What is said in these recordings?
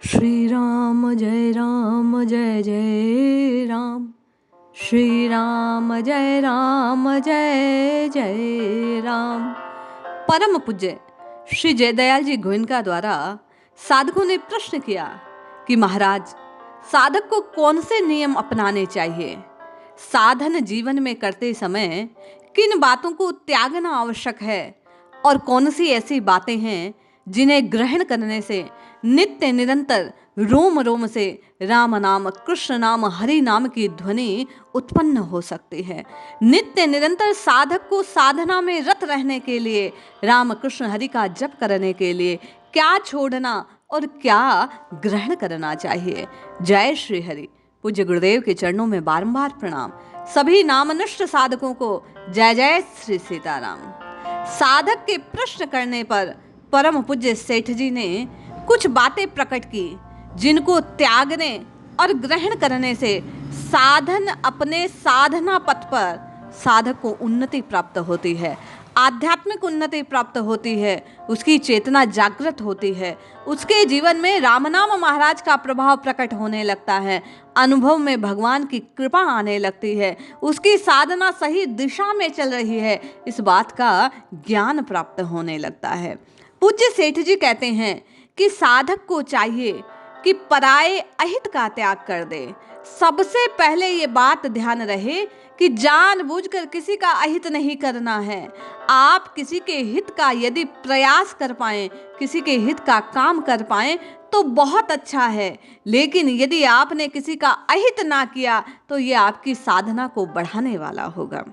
श्री राम जय राम, श्री राम जय जय राम। परम पूज्य श्री जयदयाल जी गोयनका द्वारा साधकों ने प्रश्न किया कि महाराज, साधक को कौन से नियम अपनाने चाहिए? साधन जीवन में करते समय किन बातों को त्यागना आवश्यक है और कौन सी ऐसी बातें हैं जिन्हें ग्रहण करने से नित्य निरंतर रोम रोम से राम नाम, कृष्ण नाम, हरि नाम की ध्वनि उत्पन्न हो सकती है। नित्य निरंतर साधक को साधना में रत रहने के लिए, राम कृष्ण हरि का जप करने के लिए क्या छोड़ना और क्या ग्रहण करना चाहिए? जय श्री हरि। पूज्य गुरुदेव के चरणों में बारंबार प्रणाम। सभी नामनिष्ठ साधकों को जय जय श्री सीताराम। साधक के प्रश्न करने पर परम पूज्य सेठ जी ने कुछ बातें प्रकट की जिनको त्यागने और ग्रहण करने से साधन अपने साधना पथ पर साधक को उन्नति प्राप्त होती है, आध्यात्मिक उन्नति प्राप्त होती है, उसकी चेतना जागृत होती है, उसके जीवन में राम नाम महाराज का प्रभाव प्रकट होने लगता है, अनुभव में भगवान की कृपा आने लगती है, उसकी साधना सही दिशा में चल रही है, इस बात का ज्ञान प्राप्त होने लगता है। पूज्य सेठ जी कहते हैं कि साधक को चाहिए कि पराये अहित का त्याग कर दे। सबसे पहले ये बात ध्यान रहे कि जानबूझकर किसी का अहित नहीं करना है। आप किसी के हित का यदि प्रयास कर पाएं, किसी के हित का काम कर पाएं तो बहुत अच्छा है, लेकिन यदि आपने किसी का अहित ना किया तो ये आपकी साधना को बढ़ाने वाला होगा।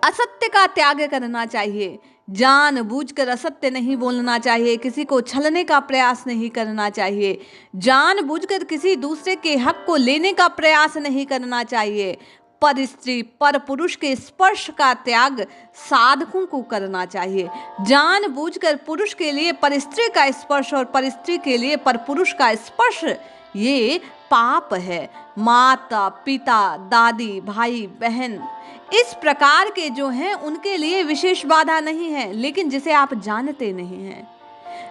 असत्य का त्याग करना चाहिए, जानबूझकर असत्य नहीं बोलना चाहिए, किसी को छलने का प्रयास नहीं करना चाहिए, जानबूझकर किसी दूसरे के हक को लेने का प्रयास नहीं करना चाहिए। पर स्त्री पर पुरुष के स्पर्श का त्याग साधकों को करना चाहिए। जानबूझकर पुरुष के लिए पर स्त्री का स्पर्श और पर स्त्री के लिए पर पुरुष का स्पर्श ये पाप है। माता पिता, दादी, भाई, बहन इस प्रकार के जो हैं उनके लिए विशेष बाधा नहीं है, लेकिन जिसे आप जानते नहीं हैं।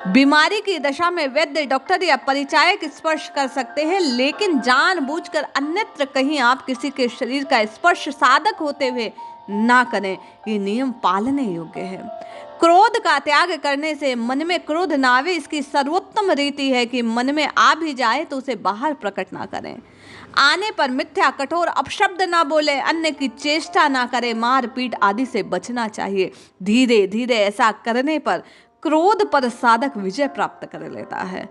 बीमारी की दशा में वैद्य, डॉक्टर या परिचायक स्पर्श कर सकते हैं, लेकिन जानबूझकर अन्यत्र कहीं आप किसी के शरीर का स्पर्श साधक होते हुए ना करें, ये नियम पालने योग्य है। क्रोध का त्याग करने से मन में क्रोध ना आवे, इसकी सर्वोत्तम रीति है कि मन में आ भी जाए तो उसे बाहर प्रकट ना करें। आने पर मिथ्या कठोर अपशब्द ना बोले, अन्य की चेष्टा ना करे, मार पीट आदि से बचना चाहिए। धीरे धीरे ऐसा करने पर क्रोध पर साधक विजय प्राप्त कर लेता है।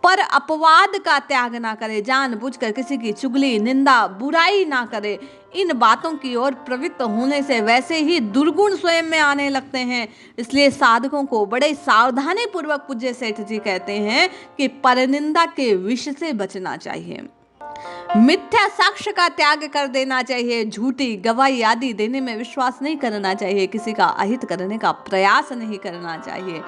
पर अपवाद का त्याग ना करे, जानबूझकर किसी की चुगली, निंदा, बुराई ना करे। इन बातों की ओर प्रवृत्त होने से वैसे ही दुर्गुण स्वयं में आने लगते हैं। इसलिए साधकों को बड़े सावधानी पूर्वक पूज्य सेठ जी कहते हैं कि परनिंदा के विष से बचना चाहिए। मिथ्या साक्ष्य का त्याग कर देना चाहिए। झूठी गवाही आदि देने में विश्वास नहीं करना चाहिए। किसी का अहित करने का प्रयास नहीं करना चाहिए।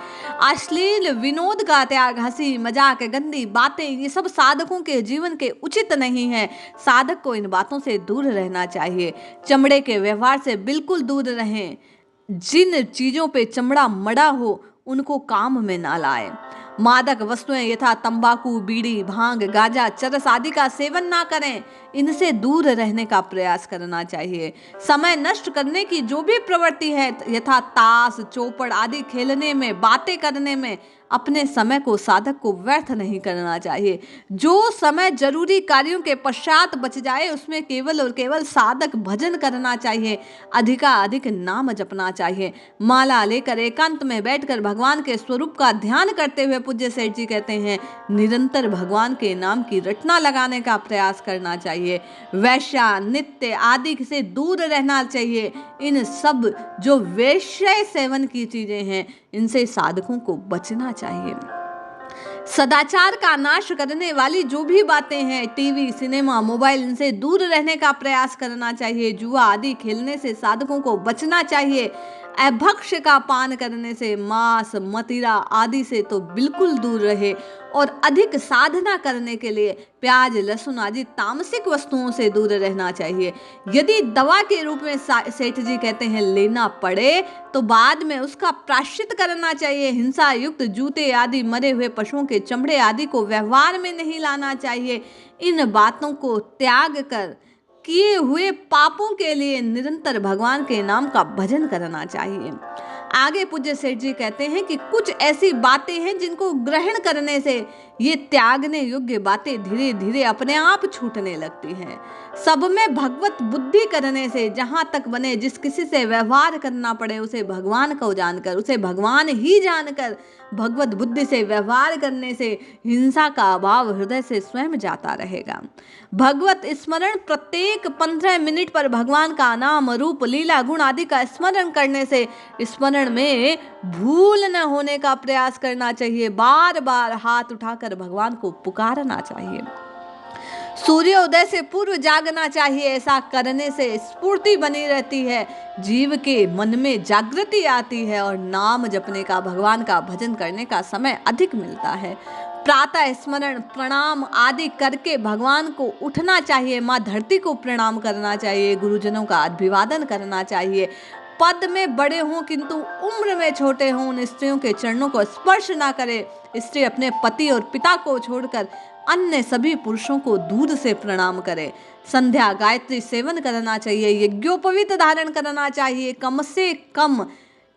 अश्लील विनोद का त्याग, हंसी मजाक, गंदी बातें, ये सब साधकों के जीवन के उचित नहीं है। साधक को इन बातों से दूर रहना चाहिए। चमड़े के व्यवहार से बिल्कुल दूर रहें। जिन चीजों पे चमड़ा मड़ा हो उनको काम में ना लाए। मादक वस्तुएं यथा तंबाकू, बीड़ी, भांग, गांजा, चरस आदि का सेवन ना करें। इनसे दूर रहने का प्रयास करना चाहिए। समय नष्ट करने की जो भी प्रवृत्ति है, यथा ताश, चौपड़ आदि खेलने में, बातें करने में, अपने समय को साधक को व्यर्थ नहीं करना चाहिए। जो समय जरूरी कार्यों के पश्चात बच जाए उसमें केवल और केवल साधक भजन करना चाहिए, अधिकाधिक नाम जपना चाहिए। माला लेकर एकांत में बैठकर भगवान के स्वरूप का ध्यान करते हुए पूज्य सेठ जी कहते हैं निरंतर भगवान के नाम की रटना लगाने का प्रयास करना चाहिए। वैश्या, नित्य आदि से दूर रहना चाहिए। इन सब जो वैश्य सेवन की चीजें हैं इनसे साधकों को बचना चाहिए। सदाचार का नाश करने वाली जो भी बातें हैं, टीवी, सिनेमा, मोबाइल, इनसे दूर रहने का प्रयास करना चाहिए। जुआ आदि खेलने से साधकों को बचना चाहिए। अभक्ष्य का पान करने से, मांस मदिरा आदि से तो बिल्कुल दूर रहे और अधिक साधना करने के लिए प्याज लहसुन आदि तामसिक वस्तुओं से दूर रहना चाहिए। यदि दवा के रूप में सेठ जी कहते हैं लेना पड़े तो बाद में उसका प्रायश्चित करना चाहिए। हिंसा युक्त जूते आदि, मरे हुए पशुओं के चमड़े आदि को व्यवहार में नहीं लाना चाहिए। इन बातों को त्याग कर किए हुए पापों के लिए निरंतर भगवान के नाम का भजन करना चाहिए। आगे पूज्य सेठ जी कहते हैं कि कुछ ऐसी बातें हैं जिनको ग्रहण करने से ये त्यागने योग्य बातें धीरे धीरे अपने आप छूटने लगती हैं। सब में भगवत बुद्धि करने से, जहां तक बने जिस किसी से व्यवहार करना पड़े उसे भगवान को जानकर, उसे भगवान ही जानकर भगवत बुद्धि से व्यवहार करने से हिंसा का अभाव हृदय से स्वयं जाता रहेगा। भगवत स्मरण, प्रत्येक 15 मिनट पर भगवान का नाम रूप लीला गुण आदि का स्मरण करने से स्मरण में भूल न होने का प्रयास करना चाहिए। बार बार हाथ उठाकर भगवान को पुकारना चाहिए। सूर्योदय से पूर्व जागना चाहिए। ऐसा करने से स्फूर्ति बनी रहती है, जीव के मन में जागृति आती है और नाम जपने का, भगवान का भजन करने का समय अधिक मिलता है। प्रातः स्मरण, प्रणाम आदि करके भगवान को उठना चाहिए। माँ धरती को प्रणाम करना चाहिए, गुरुजनों का अभिवादन करना चाहिए। पद में बड़े हों किंतु उम्र में छोटे हों, उन स्त्रियों के चरणों को स्पर्श ना करे। स्त्री अपने पति और पिता को छोड़कर अन्य सभी पुरुषों को दूर से प्रणाम करे। संध्या गायत्री सेवन करना चाहिए। यज्ञोपवीत धारण करना चाहिए। कम से कम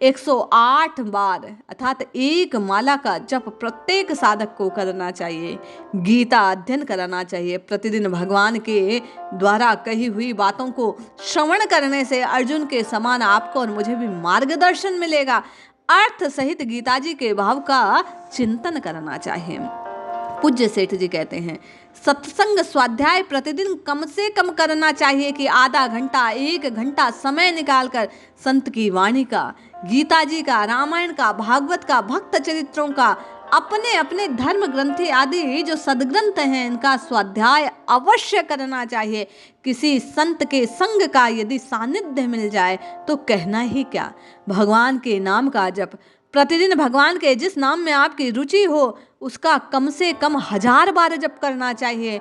108 बार अर्थात एक माला का जप प्रत्येक साधक को करना चाहिए। गीता अध्ययन करना चाहिए। प्रतिदिन भगवान के द्वारा कही हुई बातों को श्रवण करने से अर्जुन के समान आपको और मुझे भी मार्गदर्शन मिलेगा। अर्थ सहित गीता जी के भाव का चिंतन करना चाहिए। पूज्य सेठ जी कहते हैं सत्संग स्वाध्याय प्रतिदिन कम से कम करना चाहिए कि आधा घंटा 1 घंटा समय निकालकर संत की वाणी का, गीता जी का, रामायण का, भागवत का, भक्त चरित्रों का, अपने अपने धर्म ग्रंथी आदि जो सदग्रंथ हैं इनका स्वाध्याय अवश्य करना चाहिए। किसी संत के संग का यदि सानिध्य मिल जाए तो कहना ही क्या। भगवान के नाम का जप प्रतिदिन, भगवान के जिस नाम में आपकी रुचि हो उसका कम से कम 1000 बार जप करना चाहिए।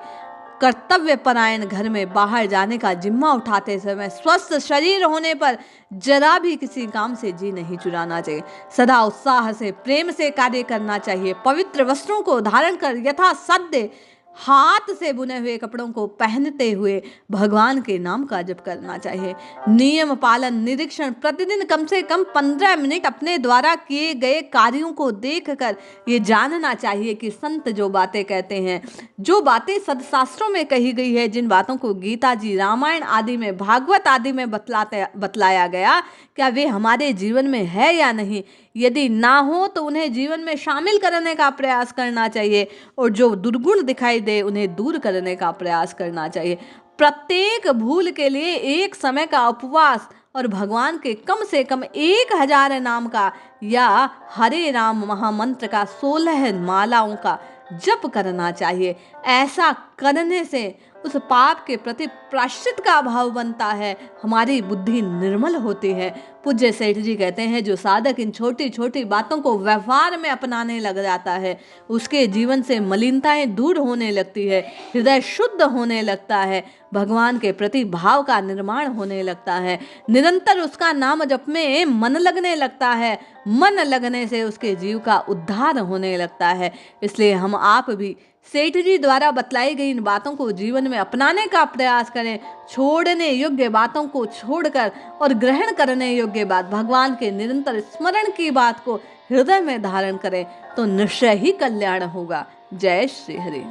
कर्तव्य परायण घर में बाहर जाने का जिम्मा उठाते समय स्वस्थ शरीर होने पर जरा भी किसी काम से जी नहीं चुराना चाहिए। सदा उत्साह से, प्रेम से कार्य करना चाहिए। पवित्र वस्त्रों को धारण कर यथा सद्य हाथ से बुने हुए कपड़ों को पहनते हुए भगवान के नाम का जप करना चाहिए। नियम पालन, निरीक्षण, प्रतिदिन कम से कम 15 मिनट अपने द्वारा किए गए कार्यों को देखकर ये जानना चाहिए कि संत जो बातें कहते हैं, जो बातें सदशास्त्रों में कही गई है, जिन बातों को गीता जी, रामायण आदि में, भागवत आदि में बतलाया गया, क्या वे हमारे जीवन में है या नहीं। यदि ना हो तो उन्हें जीवन में शामिल करने का प्रयास करना चाहिए और जो दुर्गुण दिखाई दे उन्हें दूर करने का प्रयास करना चाहिए। प्रत्येक भूल के लिए एक समय का उपवास और भगवान के कम से कम 1000 नाम का या हरे राम महामंत्र का 16 मालाओं का जप करना चाहिए। ऐसा करने से उस पाप के प्रति प्रायश्चित का भाव बनता है, हमारी बुद्धि निर्मल होती है। पूज्य सेठ जी कहते हैं जो साधक इन छोटी छोटी बातों को व्यवहार में अपनाने लग जाता है उसके जीवन से मलिनताएं दूर होने लगती है, हृदय शुद्ध होने लगता है, भगवान के प्रति भाव का निर्माण होने लगता है, निरंतर उसका नाम जप में मन लगने लगता है, मन लगने से उसके जीव का उद्धार होने लगता है। इसलिए हम आप भी सेठ जी द्वारा बतलाई गई इन बातों को जीवन में अपनाने का प्रयास करें। छोड़ने योग्य बातों को छोड़कर और ग्रहण करने योग्य बात, भगवान के निरंतर स्मरण की बात को हृदय में धारण करें तो निश्चय ही कल्याण होगा। जय श्री हरि।